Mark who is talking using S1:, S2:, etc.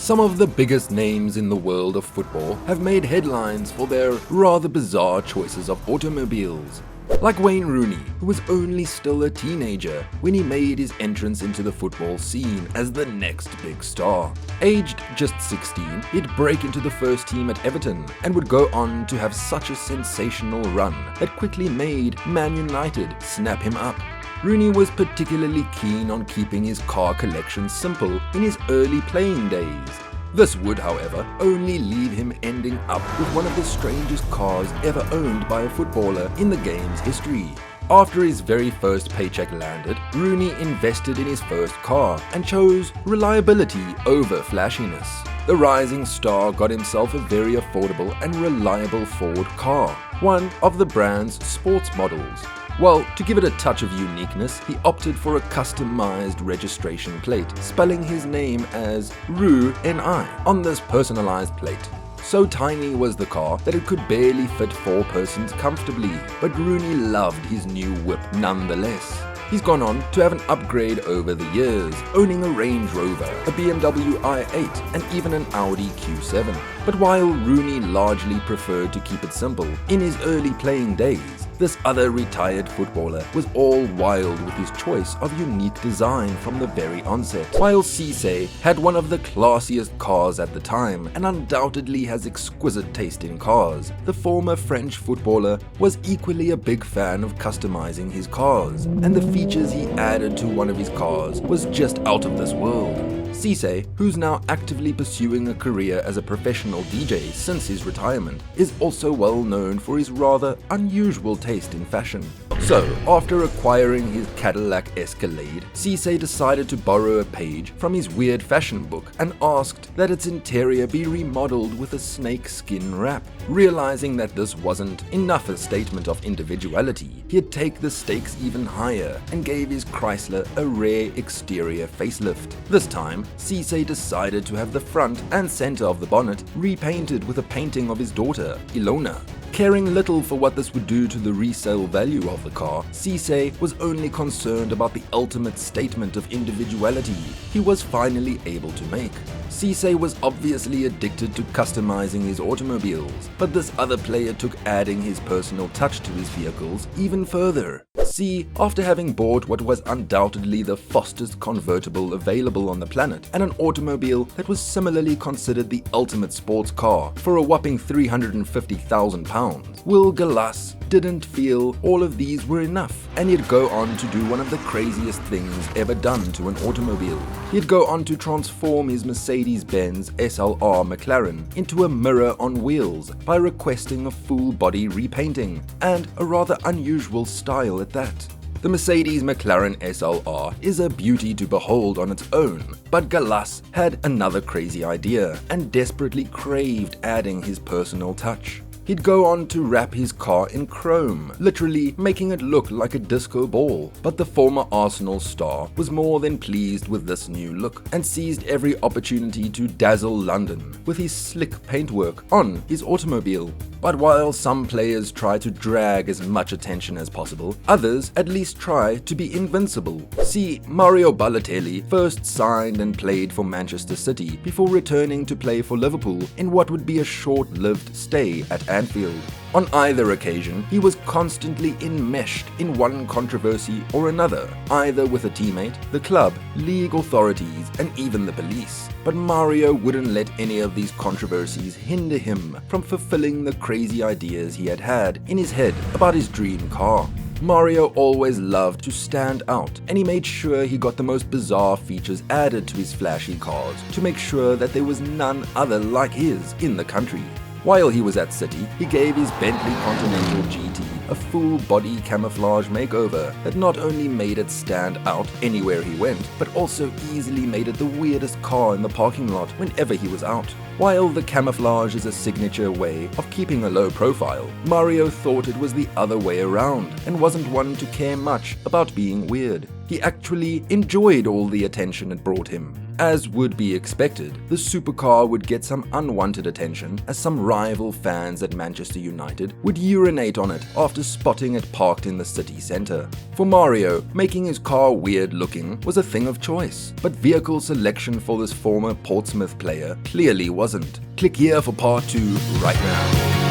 S1: Some of the biggest names in the world of football have made headlines for their rather bizarre choices of automobiles. Like Wayne Rooney, who was only still a teenager when he made his entrance into the football scene as the next big star. Aged just 16, he'd break into the first team at Everton and would go on to have such a sensational run that quickly made Man United snap him up. Rooney was particularly keen on keeping his car collection simple in his early playing days. This would, however, only leave him ending up with one of the strangest cars ever owned by a footballer in the game's history. After his very first paycheck landed, Rooney invested in his first car and chose reliability over flashiness. The rising star got himself a very affordable and reliable Ford car, one of the brand's sports models. Well, to give it a touch of uniqueness, he opted for a customized registration plate, spelling his name as Ru-Ni on this personalized plate. So tiny was the car that it could barely fit 4 persons comfortably, but Rooney loved his new whip nonetheless. He's gone on to have an upgrade over the years, owning a Range Rover, a BMW i8, and even an Audi Q7. But while Rooney largely preferred to keep it simple in his early playing days, this other retired footballer was all wild with his choice of unique design from the very onset. While Cisse had one of the classiest cars at the time and undoubtedly has exquisite taste in cars, the former French footballer was equally a big fan of customizing his cars, and the features he added to one of his cars was just out of this world. Cisse, who's now actively pursuing a career as a professional DJ since his retirement, is also well known for his rather unusual taste in fashion. So, after acquiring his Cadillac Escalade, Cisse decided to borrow a page from his weird fashion book and asked that its interior be remodeled with a snake skin wrap. Realizing that this wasn't enough a statement of individuality, he'd take the stakes even higher and gave his Chrysler a rare exterior facelift. This time, Cisse decided to have the front and center of the bonnet repainted with a painting of his daughter, Ilona. Caring little for what this would do to the resale value of the car, Cisse was only concerned about the ultimate statement of individuality he was finally able to make. Cisse was obviously addicted to customizing his automobiles, but this other player took adding his personal touch to his vehicles even further. See, after having bought what was undoubtedly the fastest convertible available on the planet, and an automobile that was similarly considered the ultimate sports car for a whopping £350,000, Will Gallas didn't feel all of these were enough, and he'd go on to do one of the craziest things ever done to an automobile. He'd go on to transform his Mercedes-Benz SLR McLaren into a mirror on wheels by requesting a full-body repainting, and a rather unusual style at that. The Mercedes McLaren SLR is a beauty to behold on its own, but Gallas had another crazy idea and desperately craved adding his personal touch. He'd go on to wrap his car in chrome, literally making it look like a disco ball. But the former Arsenal star was more than pleased with this new look and seized every opportunity to dazzle London with his slick paintwork on his automobile. But while some players try to drag as much attention as possible, others at least try to be invincible. See, Mario Balotelli first signed and played for Manchester City before returning to play for Liverpool in what would be a short-lived stay at Anfield. On either occasion, he was constantly enmeshed in one controversy or another, either with a teammate, the club, league authorities, and even the police. But Mario wouldn't let any of these controversies hinder him from fulfilling the crazy ideas he had in his head about his dream car. Mario always loved to stand out, and he made sure he got the most bizarre features added to his flashy cars to make sure that there was none other like his in the country. While he was at City, he gave his Bentley Continental GT a full-body camouflage makeover that not only made it stand out anywhere he went, but also easily made it the weirdest car in the parking lot whenever he was out. While the camouflage is a signature way of keeping a low profile, Mario thought it was the other way around and wasn't one to care much about being weird. He actually enjoyed all the attention it brought him. As would be expected, the supercar would get some unwanted attention as some rival fans at Manchester United would urinate on it after spotting it parked in the city centre. For Mario, making his car weird looking was a thing of choice, but vehicle selection for this former Portsmouth player clearly wasn't. Click here for part 2 right now.